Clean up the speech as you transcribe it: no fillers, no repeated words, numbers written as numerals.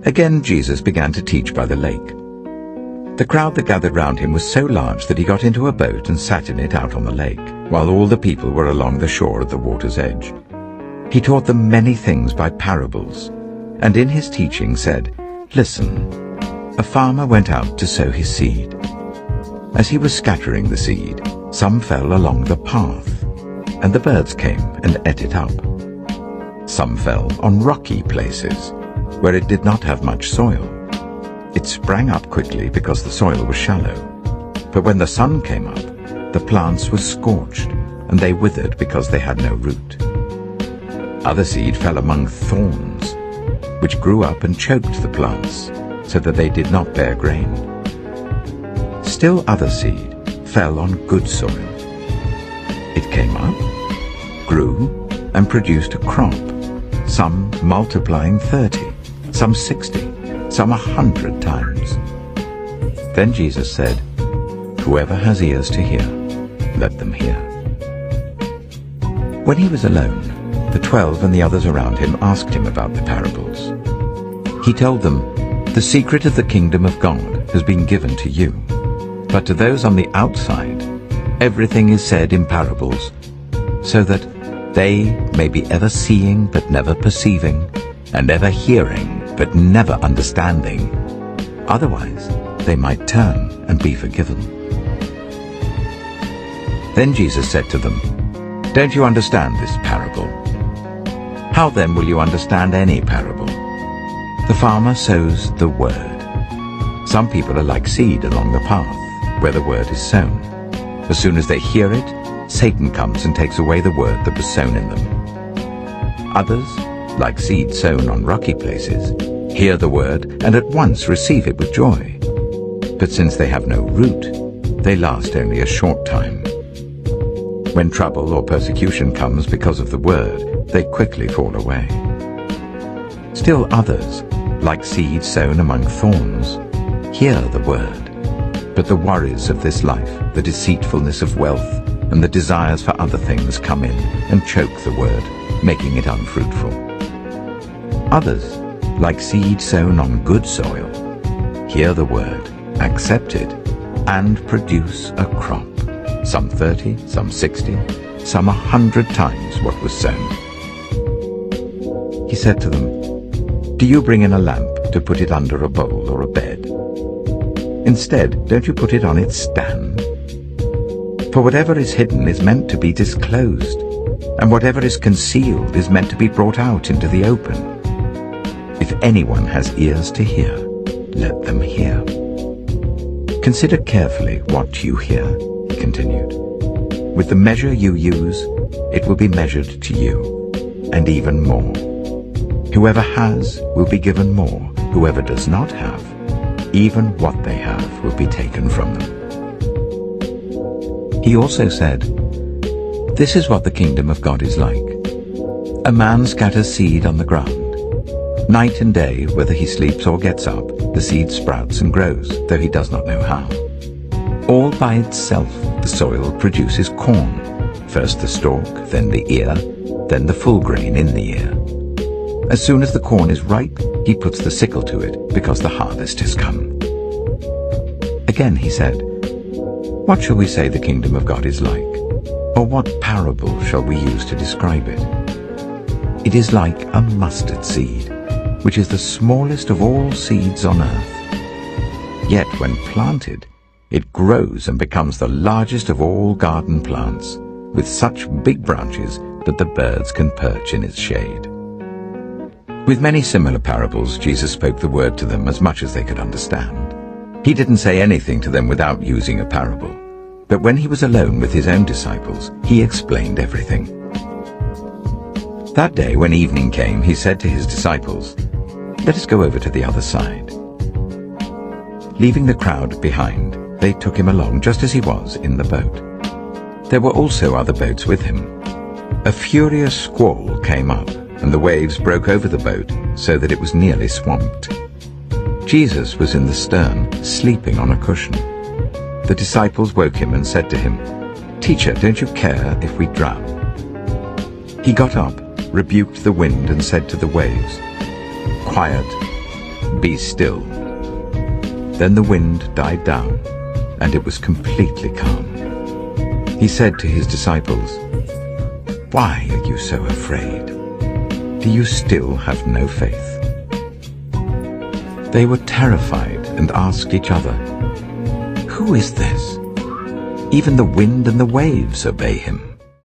Again Jesus began to teach by the lake. The crowd that gathered round him was so large that he got into a boat and sat in it out on the lake, while all the people were along the shore at the water's edge. He taught them many things by parables, and in his teaching said, "Listen, a farmer went out to sow his seed. As he was scattering the seed, some fell along the path, and the birds came and ate it up. Some fell on rocky places, where it did not have much soil. It sprang up quickly because the soil was shallow. But when the sun came up, the plants were scorched, and they withered because they had no root. Other seed fell among thorns, which grew up and choked the plants, so that they did not bear grain. Still other seed fell on good soil. It came up, grew, and produced a crop, some multiplying 30, some 60, some 100 times. Then Jesus said, "Whoever has ears to hear, let them hear." When he was alone, the 12 and the others around him asked him about the parables. He told them, "The secret of the kingdom of God has been given to you, but to those on the outside, everything is said in parables, so that they may be ever seeing but never perceiving, and ever hearing but never understanding. Otherwise, they might turn and be forgiven." Then Jesus said to them, "Don't you understand this parable? How then will you understand any parable? The farmer sows the word. Some people are like seed along the path, where the word is sown. As soon as they hear it, Satan comes and takes away the word that was sown in them. Others, like seed sown on rocky places, hear the word and at once receive it with joy. But since they have no root, they last only a short time. When trouble or persecution comes because of the word, they quickly fall away. Still others, like seed sown among thorns, hear the word, but the worries of this life, the deceitfulness of wealth, and the desires for other things come in and choke the word, making it unfruitful. Others, like seed sown on good soil, hear the word, accept it, and produce a crop, some 30, some 60, some 100 times what was sown." He said to them, "Do you bring in a lamp to put it under a bowl or a bed? Instead, don't you put it on its stand? For whatever is hidden is meant to be disclosed, and whatever is concealed is meant to be brought out into the open. If anyone has ears to hear, let them hear. Consider carefully what you hear," he continued. "With the measure you use, it will be measured to you, and even more. Whoever has will be given more. Whoever does not have, even what they have will be taken from them." He also said, "This is what the kingdom of God is like. A man scatters seed on the ground. Night and day, whether he sleeps or gets up, the seed sprouts and grows, though he does not know how. All by itself the soil produces corn, first the stalk, then the ear, then the full grain in the ear. As soon as the corn is ripe, he puts the sickle to it, because the harvest has come." Again he said, "What shall we say the kingdom of God is like? Or what parable shall we use to describe it? It is like a mustard seed, which is the smallest of all seeds on earth. Yet when planted, it grows and becomes the largest of all garden plants, with such big branches that the birds can perch in its shade." With many similar parables, Jesus spoke the word to them as much as they could understand. He didn't say anything to them without using a parable. But when he was alone with his own disciples, he explained everything. That day, when evening came, he said to his disciples, "Let us go over to the other side." Leaving the crowd behind, they took him along just as he was in the boat. There were also other boats with him. A furious squall came up, and the waves broke over the boat so that it was nearly swamped. Jesus was in the stern, sleeping on a cushion. The disciples woke him and said to him, "Teacher, don't you care if we drown?" He got up, rebuked the wind, and said to the waves, "Quiet, "Be still." Then the wind died down, and it was completely calm. He said to his disciples, "Why are you so afraid? Do you still have no faith?" They were terrified and asked each other, "Who is this? Even the wind and the waves obey him."